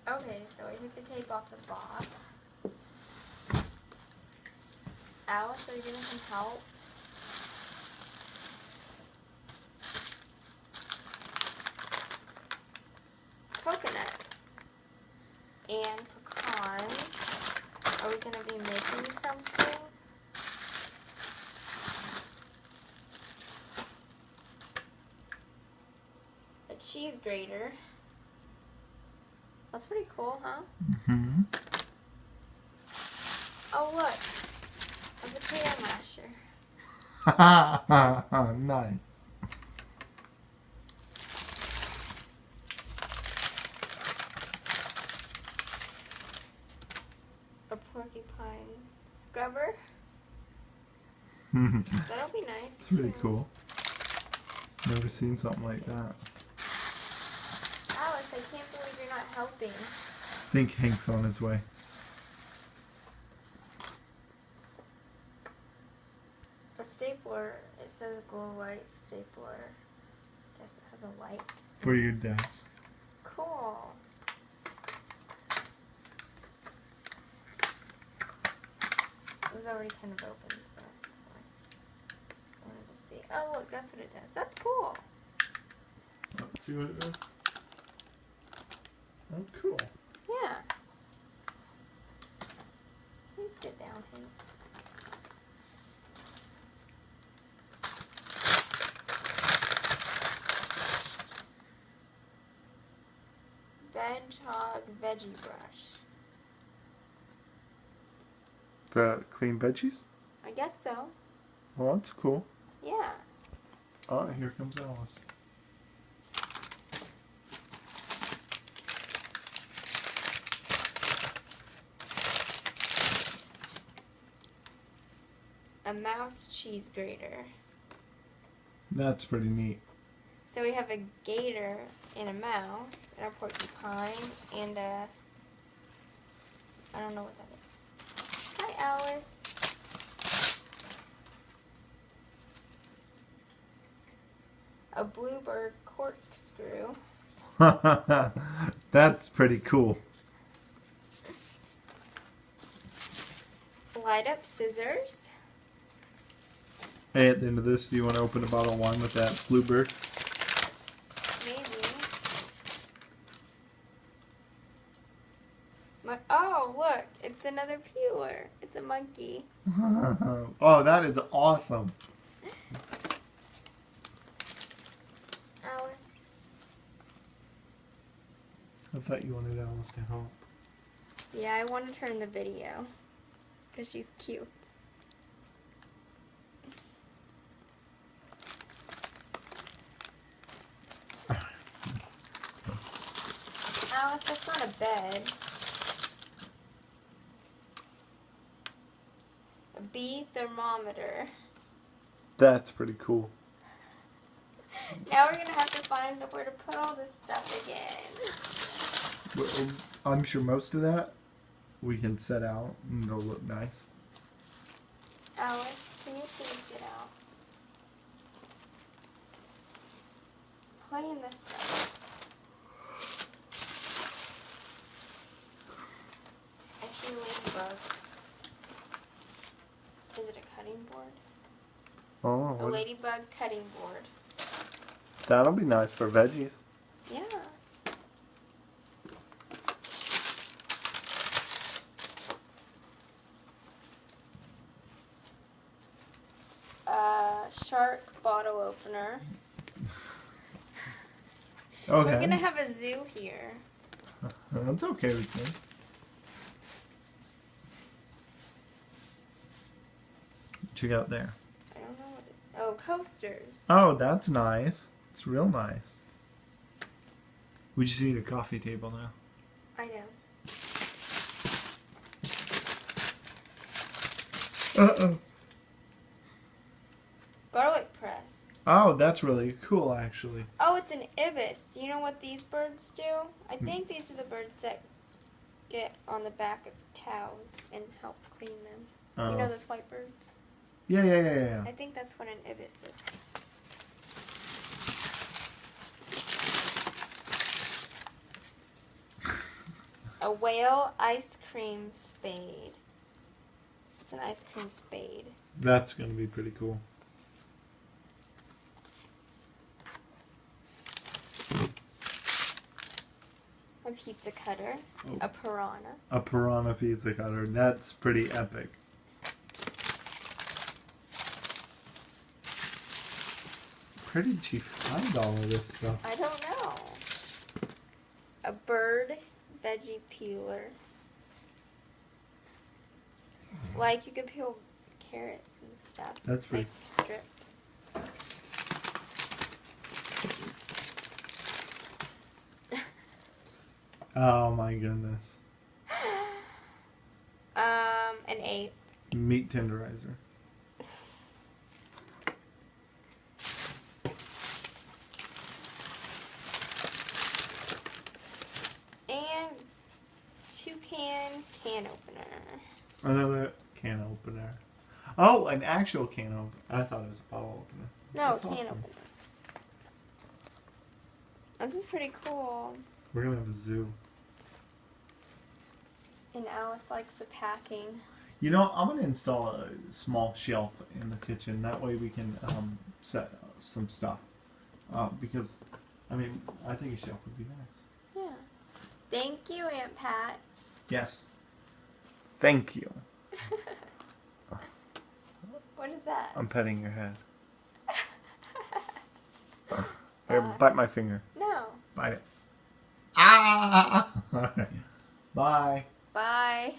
Okay, so I took the tape off the box. Alice, are you giving some help? Coconut and pecans. Are we gonna be making something? A cheese grater. That's pretty cool, huh? Mm-hmm. Oh, look. A potato masher. Nice. A porcupine scrubber. That'll be nice. It's pretty too. cool. Never seen something like that. Alice, I can't believe you're not helping. I think Hank's on his way. A stapler. It says glow light stapler. Guess it has a light. For your desk. Cool. It was already kind of open, so that's why I wanted to see. Oh, look, that's what it does. That's cool. Let's see what it does. Oh, cool. Yeah. Please get down, Hank. Hedgehog veggie brush. The clean veggies? I guess so. Well, that's cool. Yeah. Oh, here comes Alice. A mouse cheese grater. That's pretty neat. So we have a gator and a mouse and a porcupine and a... I don't know what that is. Hi, Alice. A bluebird corkscrew. That's pretty cool. Light up scissors. Hey, at the end of this, do you want to open a bottle of wine with that bluebird? Maybe. Oh, look. It's another peeler. It's a monkey. Oh, that is awesome. Alice. I thought you wanted Alice to help. Yeah, I wanted her in the video. Because she's cute. Alice, that's not a bed. A bee thermometer. That's pretty cool. Now we're going to have to find where to put all this stuff again. Well, I'm sure most of that we can set out and it'll look nice. Alice, can you please get out? Play in this stuff. I see a ladybug. Is it a cutting board? Oh, A ladybug cutting board. that'll be nice for veggies. Yeah. Shark bottle opener. Okay. We're gonna have a zoo here. That's okay with me. What you got there? I don't know what it is. Oh, coasters. Oh, that's nice. It's real nice. We just need a coffee table now. I know. Uh-oh. Garlic press. Oh, that's really cool, actually. Oh, it's an ibis. Do you know what these birds do? I think these are the birds that get on the back of cows and help clean them. Oh. You know those white birds? Yeah. I think that's what an ibis is. A whale ice cream spade. It's an ice cream spade. That's gonna be pretty cool. A pizza cutter. Oh. A piranha. A piranha pizza cutter. That's pretty epic. Where did she find all of this stuff? I don't know. A bird veggie peeler. Like you could peel carrots and stuff. That's pretty. Like strips. Oh my goodness. An 8. Meat tenderizer. And toucan can opener. Another can opener. Oh, an actual can opener. I thought it was a bottle opener. No, That's can awesome. opener. This is pretty cool. We're gonna have a zoo. And Alice likes the packing. You know, I'm gonna install a small shelf in the kitchen. That way we can set some stuff. Because, I mean, I think a shelf would be nice. Yeah. Thank you, Aunt Pat. Yes. Thank you. What is that? I'm petting your head. Here, bite my finger. No. Bite it. Ah! All right. Bye. Bye.